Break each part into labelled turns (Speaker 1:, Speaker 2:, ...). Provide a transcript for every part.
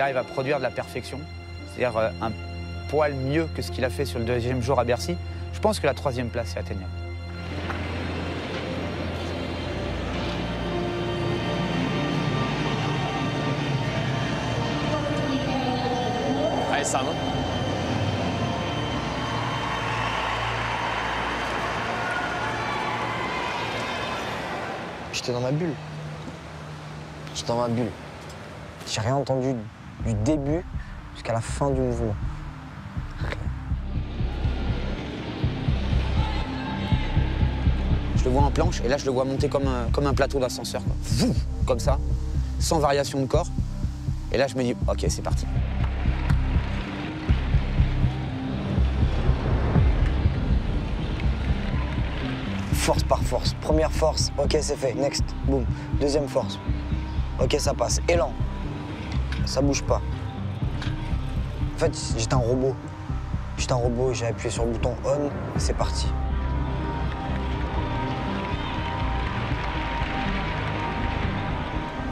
Speaker 1: arrive à produire de la perfection, c'est-à-dire un poil mieux que ce qu'il a fait sur le deuxième jour à Bercy, je pense que la troisième place est atteignable.
Speaker 2: Allez, Sam.
Speaker 3: J'étais dans ma bulle. J'étais dans ma bulle. J'ai rien entendu du début jusqu'à la fin du mouvement. Rien.
Speaker 1: Je le vois en planche et là je le vois monter comme un plateau d'ascenseur. Comme ça, sans variation de corps. Et là je me dis, ok, c'est parti.
Speaker 3: Force par force. Première force, ok, c'est fait. Next, boum. Deuxième force. Ok, ça passe. Élan. Ça bouge pas. En fait, j'étais un robot. J'étais un robot, j'ai appuyé sur le bouton on, c'est parti.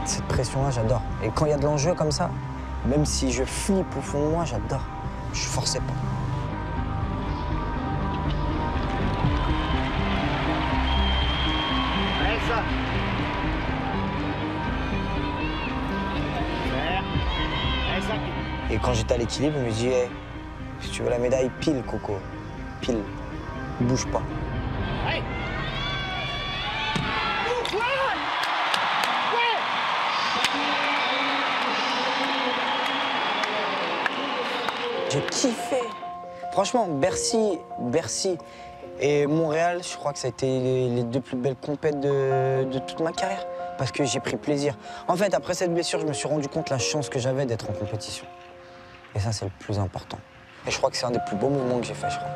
Speaker 3: Cette pression-là, j'adore. Et quand il y a de l'enjeu comme ça, même si je flippe au fond de moi, j'adore. Je forçais pas. Et quand j'étais à l'équilibre, je me dis, hey, si tu veux la médaille, pile, Coco. Pile. Bouge pas.
Speaker 4: Hey.
Speaker 3: J'ai kiffé. Franchement, Bercy et Montréal, je crois que ça a été les deux plus belles compètes de toute ma carrière. Parce que j'ai pris plaisir. En fait, après cette blessure, je me suis rendu compte de la chance que j'avais d'être en compétition. Et ça, c'est le plus important. Et je crois que c'est un des plus beaux mouvements que j'ai fait, je crois.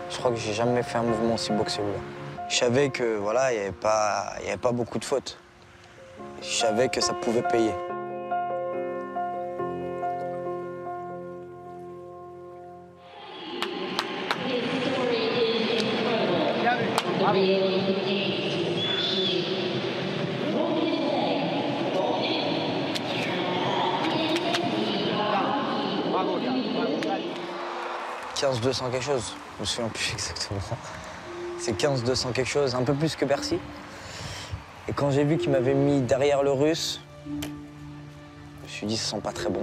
Speaker 3: Je crois que j'ai jamais fait un mouvement aussi beau que celui-là. Je savais que, voilà, il n'y avait pas beaucoup de fautes. Je savais que ça pouvait payer.
Speaker 4: Bien vu. Bravo.
Speaker 3: 15-200 quelque chose, je me souviens plus exactement. C'est 15-200 quelque chose, un peu plus que Bercy. Et quand j'ai vu qu'il m'avait mis derrière le Russe, je me suis dit, ça sent pas très bon.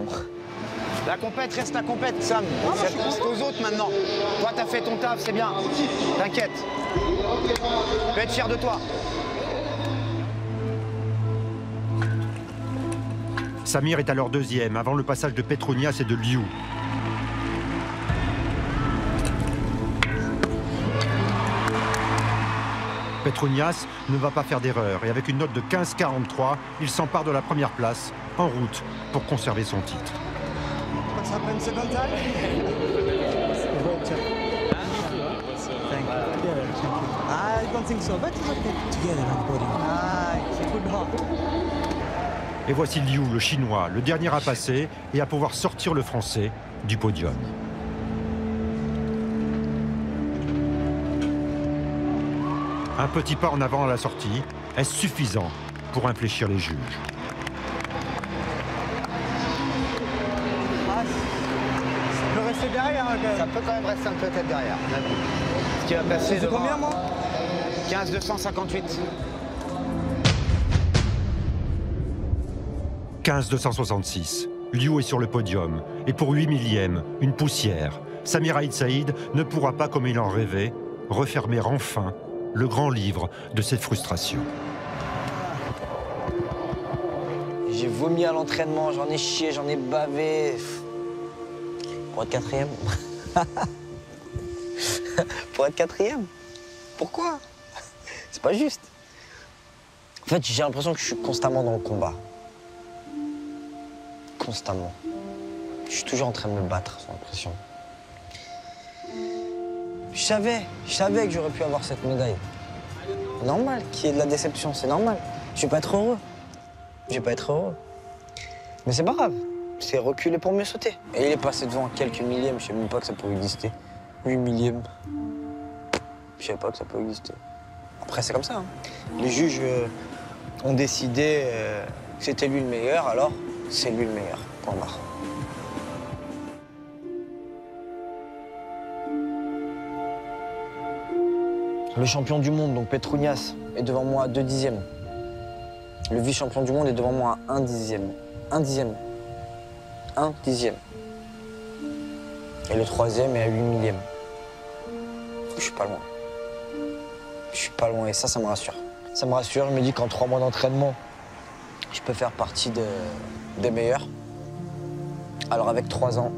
Speaker 1: La compète reste la compète, Sam. C'est aux autres maintenant. Toi, t'as fait ton taf, c'est bien. T'inquiète. Tu peux être fier de toi.
Speaker 5: Samir est alors deuxième, avant le passage de Petronias et de Liu. Petronias ne va pas faire d'erreur et avec une note de 15,43, il s'empare de la première place, en route pour conserver son titre. Et voici Liu, le Chinois, le dernier à passer et à pouvoir sortir le Français du podium. Un petit pas en avant à la sortie, est-ce suffisant pour infléchir les juges?
Speaker 4: Ça peut rester derrière, quand même.
Speaker 1: Ça peut quand même rester un peu tête derrière. Ce qui va passer devant...
Speaker 4: Combien, moi
Speaker 1: 15,258.
Speaker 5: 15,266. Liu est sur le podium. Et pour 8 millièmes, une poussière. Samir Aïd Saïd ne pourra pas, comme il en rêvait, refermer enfin le grand livre de cette frustration.
Speaker 3: J'ai vomi à l'entraînement, j'en ai chié, j'en ai bavé. Pour être quatrième. Pour être quatrième. Pourquoi? C'est pas juste. En fait, j'ai l'impression que je suis constamment dans le combat. Constamment. Je suis toujours en train de me battre, j'ai l'impression. Je savais que j'aurais pu avoir cette médaille. Normal qu'il y ait de la déception, c'est normal. Je vais pas être heureux. Je vais pas être heureux. Mais c'est pas grave. C'est reculer pour mieux sauter. Et il est passé devant quelques millièmes, je savais même pas que ça pouvait exister. 8 millièmes. Je savais pas que ça pouvait exister. Après, c'est comme ça. Hein. Les juges ont décidé que c'était lui le meilleur, alors c'est lui le meilleur. Point barre. Le champion du monde, donc Petronias, est devant moi à 2 dixièmes. Le vice-champion du monde est devant moi à 1 dixième. 1 dixième. 1 dixième. Et le troisième est à 8 millièmes. Je suis pas loin. Je suis pas loin et ça me rassure. Ça me rassure, je me dis qu'en 3 mois d'entraînement, je peux faire partie des meilleurs. Alors avec 3 ans,